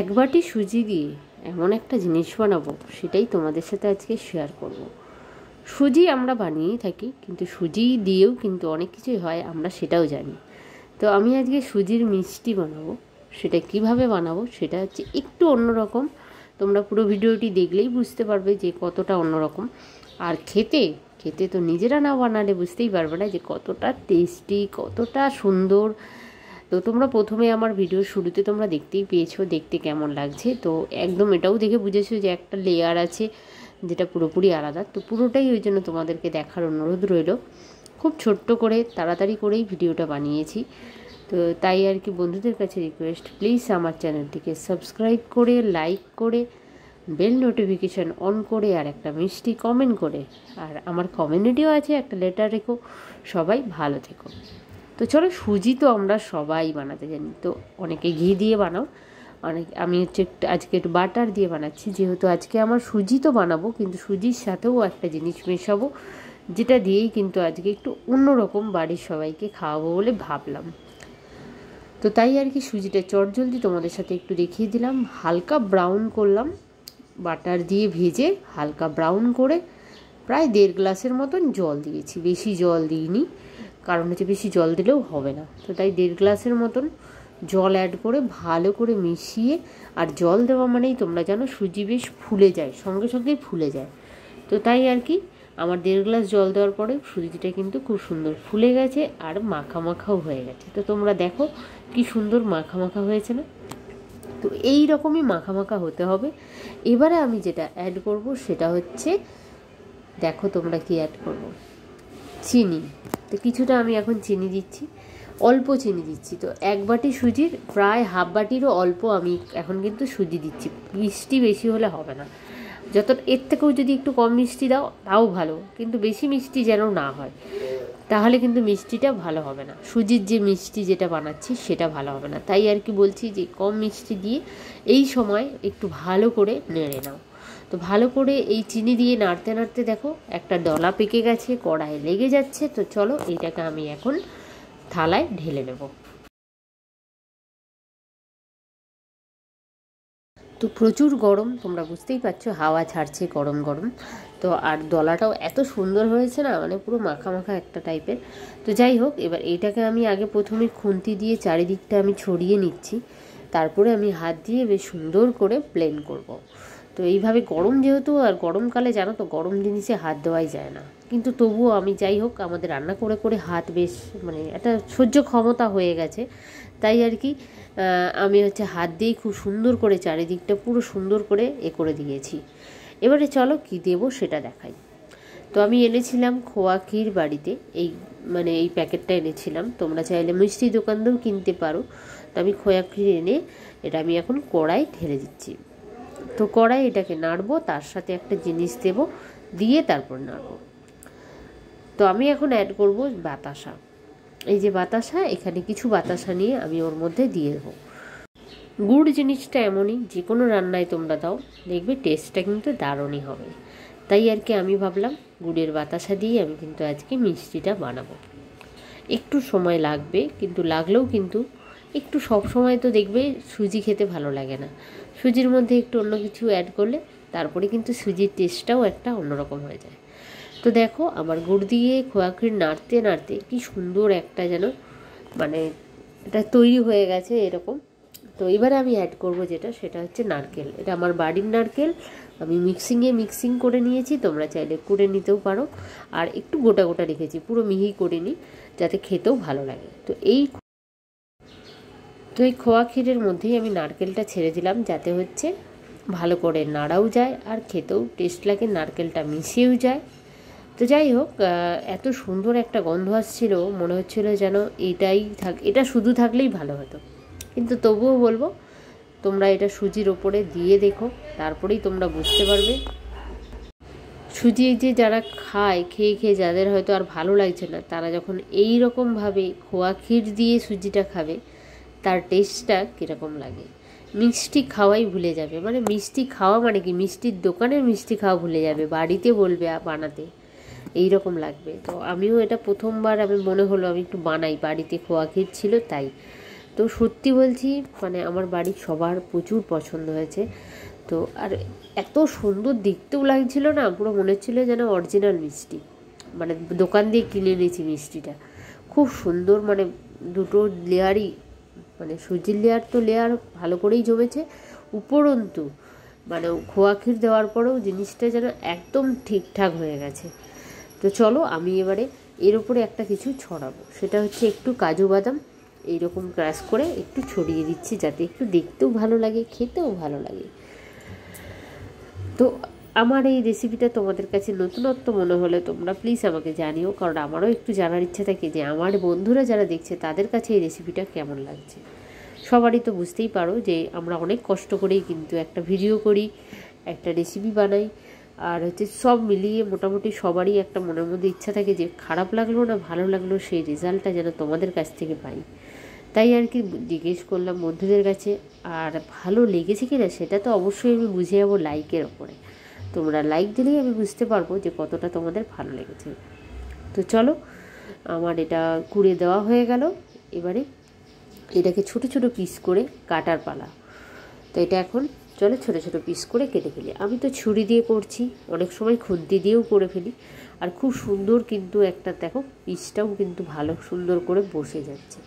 এক বাটি সুজি দিয়ে এমন একটা জিনিস বানাবো, সেটাই তোমাদের সাথে আজকে শেয়ার করব। সুজি আমরা বানিয়েই থাকি, কিন্তু সুজি দিয়েও কিন্তু অনেক কিছুই হয়, আমরা সেটাও জানি। তো আমি আজকে সুজির মিষ্টি বানাবো। সেটা কিভাবে বানাবো সেটা হচ্ছে একটু অন্যরকম। তোমরা পুরো ভিডিওটি দেখলেই বুঝতে পারবে যে কতটা অন্যরকম। আর খেতে খেতে তো নিজেরা না বানালে বুঝতেই পারবে না যে কতটা টেস্টি, কতটা সুন্দর। তো তোমরা প্রথমে আমার ভিডিও শুরুতে তোমরা দেখতেই পেয়েছো দেখতে কেমন লাগছে। তো একদম এটাও দেখে বুঝেছো যে একটা লেয়ার আছে যেটা পুরোপুরি আলাদা। তো পুরোটাই ওই জন্য তোমাদেরকে দেখার অনুরোধ রইল। খুব ছোট্ট করে তাড়াতাড়ি করেই ভিডিওটা বানিয়েছি। তো তাই আর কি বন্ধুদের কাছে রিকোয়েস্ট, প্লিজ আমার চ্যানেলটিকে সাবস্ক্রাইব করে, লাইক করে, বেল নোটিফিকেশান অন করে, আর একটা মিষ্টি কমেন্ট করে, আর আমার কমিউনিটিও আছে, একটা লেটার রেখো। সবাই ভালো থেকো। তো চলো, সুজি তো আমরা সবাই বানাতে জানি। তো অনেকে ঘি দিয়ে বানাও, আমি হচ্ছে আজকে একটু বাটার দিয়ে বানাচ্ছি। যেহেতু আজকে আমার সুজি তো বানাবো, কিন্তু সুজির সাথেও একটা জিনিস মেশাবো, যেটা দিয়েই কিন্তু আজকে একটু অন্যরকম বাড়ির সবাইকে খাওয়াবো বলে ভাবলাম। তো তাই আর কি সুজিটা চটজলদি তোমাদের সাথে একটু দেখিয়ে দিলাম। হালকা ব্রাউন করলাম, বাটার দিয়ে ভেজে হালকা ব্রাউন করে প্রায় 1.5 গ্লাসের মতন জল দিয়েছি। বেশি জল দিইনি, কারণ হচ্ছে বেশি জল দিলেও হবে না। তো তাই 1.5 গ্লাসের মতন জল অ্যাড করে ভালো করে মিশিয়ে, আর জল দেওয়া মানেই তোমরা জানো সুজি বেশ ফুলে যায়, সঙ্গে সঙ্গেই ফুলে যায়। তো তাই আর কি আমার 1.5 গ্লাস জল দেওয়ার পরে সুজিটা কিন্তু খুব সুন্দর ফুলে গেছে, আর মাখা মাখাও হয়ে গেছে। তো তোমরা দেখো কি সুন্দর মাখা মাখা হয়েছে না? তো এই রকমই মাখা মাখা হতে হবে। এবারে আমি যেটা অ্যাড করব সেটা হচ্ছে, দেখো তোমরা কি অ্যাড করবো, চিনি। তো কিছুটা আমি এখন চিনি দিচ্ছি, অল্প চিনি দিচ্ছি। তো 1 বাটি সুজির প্রায় হাফ বাটিরও অল্প আমি এখন কিন্তু সুজি দিচ্ছি। মিষ্টি বেশি হলে হবে না, যত এর থেকেও যদি একটু কম মিষ্টি দাও তাও ভালো, কিন্তু বেশি মিষ্টি যেন না হয়, তাহলে কিন্তু মিষ্টিটা ভালো হবে না। সুজির যে মিষ্টি যেটা বানাচ্ছি সেটা ভালো হবে না। তাই আর কি বলছি যে কম মিষ্টি দিয়ে এই সময় একটু ভালো করে নেড়ে নাও। তো ভালো করে এই চিনি দিয়ে নাড়তে নাড়তে দেখো একটা ডলা পেকে গেছে, কড়াইয়ে লেগে যাচ্ছে। তো চলো এইটাকে আমি এখন থালায় ঢেলে নেব। তো প্রচুর গরম, তোমরা বুঝতেই পারছো, হাওয়া ছাড়ছে গরম গরম। তো আর দলাটাও এত সুন্দর হয়েছে না, মানে পুরো মাখা মাখা একটা টাইপের। তো যাই হোক, এবার এইটাকে আমি আগে প্রথমে খুন্তি দিয়ে চারিদিকটা আমি ছড়িয়ে নিচ্ছি, তারপরে আমি হাত দিয়ে বেশ সুন্দর করে প্লেন করব। তো এইভাবে গরম যেহেতু, আর গরমকালে জানো তো গরম জিনিসে হাত দেওয়াই যায় না, কিন্তু তবুও আমি যাই হোক আমাদের রান্না করে করে হাত বেশ মানে একটা সহ্য ক্ষমতা হয়ে গেছে। তাই আর কি আমি হচ্ছে হাত দিয়েই খুব সুন্দর করে চারিদিকটা পুরো সুন্দর করে করে দিয়েছি। এবারে চলো কি দেব সেটা দেখাই। তো আমি এনেছিলাম খোয়া ক্ষীর বাড়িতে, এই প্যাকেটটা এনেছিলাম। তোমরা চাইলে মিষ্টি দোকান দিয়েও কিনতে পারো। তো আমি খোয়া ক্ষীর এনে এটা আমি এখন কড়াই ঢেলে দিচ্ছি। তো কড়াই এটাকে নাড়বো, তার সাথে একটা জিনিস দেব, দিয়ে তারপর নাড়বো। তো আমি এখন অ্যাড করব বাতাসা। এই যে বাতাসা, এখানে কিছু বাতাসা নিয়ে আমি ওর মধ্যে দিয়ে দেবো। গুড় জিনিসটা এমনই, যে কোনো রান্নায় তোমরা দাও দেখবে টেস্টটা কিন্তু দারুণই হবে। তাই আর কি আমি ভাবলাম গুড়ের বাতাসা দিয়ে আমি কিন্তু আজকে মিষ্টিটা বানাবো। একটু সময় লাগবে, কিন্তু লাগলেও কিন্তু একটু, সব সময় তো দেখবে সুজি খেতে ভালো লাগে না, সুজির মধ্যে একটু অন্য কিছু অ্যাড করলে তারপরে কিন্তু সুজির টেস্টটাও একটা অন্যরকম হয়ে যায়। তো দেখো আমার গুড় দিয়ে খোয়া ক্ষীর নাড়তে নাড়তে কি সুন্দর একটা যেন মানে এটা তৈরি হয়ে গেছে এরকম। তো এবারে আমি অ্যাড করব যেটা, সেটা হচ্ছে নারকেল। এটা আমার বাড়ির নারকেল, আমি মিক্সিং করে নিয়েছি, তোমরা চাইলে কুড়ে নিতেও পারো। আর একটু গোটা গোটা রেখেছি, পুরো মিহি করিনি, যাতে খেতেও ভালো লাগে। তো এই খোয়া ক্ষীরের মধ্যেই আমি নারকেলটা ছেড়ে দিলাম, যাতে হচ্ছে ভালো করে নাড়াও যায় আর খেতেও টেস্ট লাগে, নারকেলটা মিশিয়েও যায়। তো যাই হোক, এত সুন্দর একটা গন্ধ আসছিল, মনে হচ্ছিল যেন এটা শুধু থাকলেই ভালো হতো। কিন্তু তবুও বলবো তোমরা এটা সুজির ওপরে দিয়ে দেখো, তারপরেই তোমরা বুঝতে পারবে। সুজি যে যারা খায়, খেয়ে খেয়ে যাদের হয়তো আর ভালো লাগছে না, তারা যখন এই রকমভাবে খোয়া ক্ষীর দিয়ে সুজিটা খাবে, তার টেস্টটা কীরকম লাগে। মিষ্টি খাওয়াই ভুলে যাবে, মানে মিষ্টি খাওয়া মানে কি, মিষ্টির দোকানের মিষ্টি খাওয়া ভুলে যাবে, বাড়িতে বলবে বানাতে, এই রকম লাগবে। তো আমিও এটা প্রথমবার আমি মনে হলো আমি একটু বানাই, বাড়িতে খোয়া ক্ষীর ছিল তাই। তো সত্যি বলছি, মানে আমার বাড়ির সবার প্রচুর পছন্দ হয়েছে। তো আর এত সুন্দর দেখতেও লাগছিল না, পুরো মনে হচ্ছিলো যেন অরিজিনাল মিষ্টি, মানে দোকান দিয়ে কিনে নিয়েছি মিষ্টিটা। খুব সুন্দর, মানে দুটো লেয়ারই, মানে সুজির লেয়ার তো লেয়ার ভালো করেই জমেছে, উপরন্তু মানে খোয়া ক্ষীর দেওয়ার পরেও জিনিসটা যেন একদম ঠিকঠাক হয়ে গেছে। তো চলো আমি এবারে এর উপরে একটা কিছু ছড়াবো, সেটা হচ্ছে একটু কাজু বাদাম এইরকম ক্রাশ করে একটু ছড়িয়ে দিচ্ছি, যাতে একটু দেখতেও ভালো লাগে, খেতেও ভালো লাগে। তো আমার এই রেসিপিটা তোমাদের কাছে নতুনত্ব মনে হলে তোমরা প্লিজ আমাকে জানিও, কারণ আমারও একটু জানার ইচ্ছা থাকে যে আমার বন্ধুরা যারা দেখছে তাদের কাছে এই রেসিপিটা কেমন লাগছে। সবারই তো বুঝতেই পারো যে আমরা অনেক কষ্ট করেই কিন্তু একটা ভিডিও করি, একটা রেসিপি বানাই, আর হচ্ছে সব মিলিয়ে মোটামুটি সবারই একটা মনের মধ্যে ইচ্ছা থাকে যে খারাপ লাগলো না ভালো লাগলো সেই রেজাল্টটা যেন তোমাদের কাছ থেকে পাই। তাই আর কি জিজ্ঞেস করলাম বন্ধুদের কাছে। আর ভালো লেগেছে কি না সেটা তো অবশ্যই আমি বুঝে যাবো লাইকের ওপরে। তোমরা লাইক দিলেই আমি বুঝতে পারবো যে কতটা তোমাদের ভালো লেগেছে। তো চলো, আমার এটা কুড়ে দেওয়া হয়ে গেল। এবারে এটাকে ছোট ছোট পিস করে কাটার পালা। তো এটা এখন চলো ছোট ছোট পিস করে কেটে ফেলি। আমি তো ছুরি দিয়ে করছি, অনেক সময় খুন্তি দিয়েও করে ফেলি। আর খুব সুন্দর কিন্তু একটা দেখো পিসটাও কিন্তু ভালো সুন্দর করে বসে যাচ্ছে।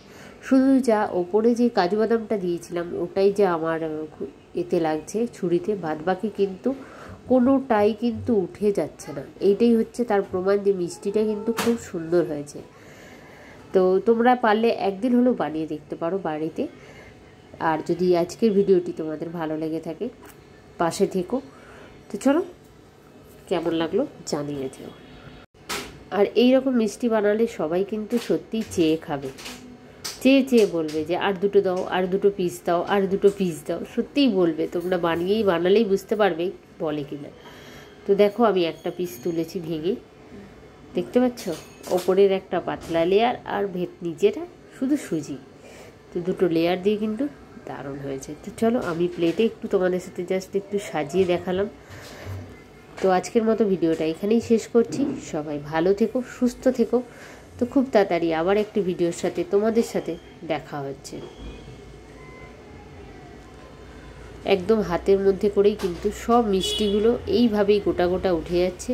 শুধু যা ওপরে যে কাজু বাদামটা দিয়েছিলাম ওটাই যে আমার এতে লাগছে ছুরিতে, বাদবাকি কিন্তু কোনোটাই কিন্তু উঠে যাচ্ছে না। এইটাই হচ্ছে তার প্রমাণ যে মিষ্টিটা কিন্তু খুব সুন্দর হয়েছে। তো তোমরা পারলে একদিন হলেও বানিয়ে দেখতে পারো বাড়িতে। আর যদি আজকের ভিডিওটি তোমাদের ভালো লেগে থাকে পাশে থেকো। তো চলো, কেমন লাগলো জানিয়ে যেও। আর এই রকম মিষ্টি বানালে সবাই কিন্তু সত্যিই চেয়ে খাবে, চেয়ে চেয়ে বলবে যে আর দুটো দাও, আর দুটো পিস দাও, আর দুটো পিস দাও। সত্যিই বলবে, তোমরা বানালেই বুঝতে পারবে বলে কিনা। তো দেখো আমি একটা পিস তুলেছি ভেঙে, দেখতে পাচ্ছ ওপরের একটা পাতলা লেয়ার আর নিচেটা শুধু সুজি। তো দুটো লেয়ার দিয়ে কিন্তু দারুণ হয়েছে। তো চলো আমি প্লেটে একটু তোমাদের সাথে জাস্ট একটু সাজিয়ে দেখালাম। তো আজকের মতো ভিডিওটা এখানেই শেষ করছি। সবাই ভালো থেকো, সুস্থ থেকো। তো খুব তাড়াতাড়ি আবার একটি ভিডিওর সাথে তোমাদের সাথে দেখা হচ্ছে। একদম হাতের মধ্যে করেই কিন্তু সব মিষ্টিগুলো এইভাবেই গোটা গোটা উঠে যাচ্ছে।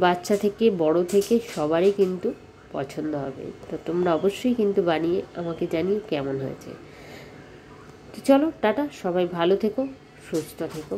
বাচ্চা থেকে বড় থেকে সবারই কিন্তু পছন্দ হবে। তো তোমরা অবশ্যই কিন্তু বানিয়ে আমাকে জানিও কেমন হয়েছে। তো চলো টাটা, সবাই ভালো থেকো, সুস্থ থেকো।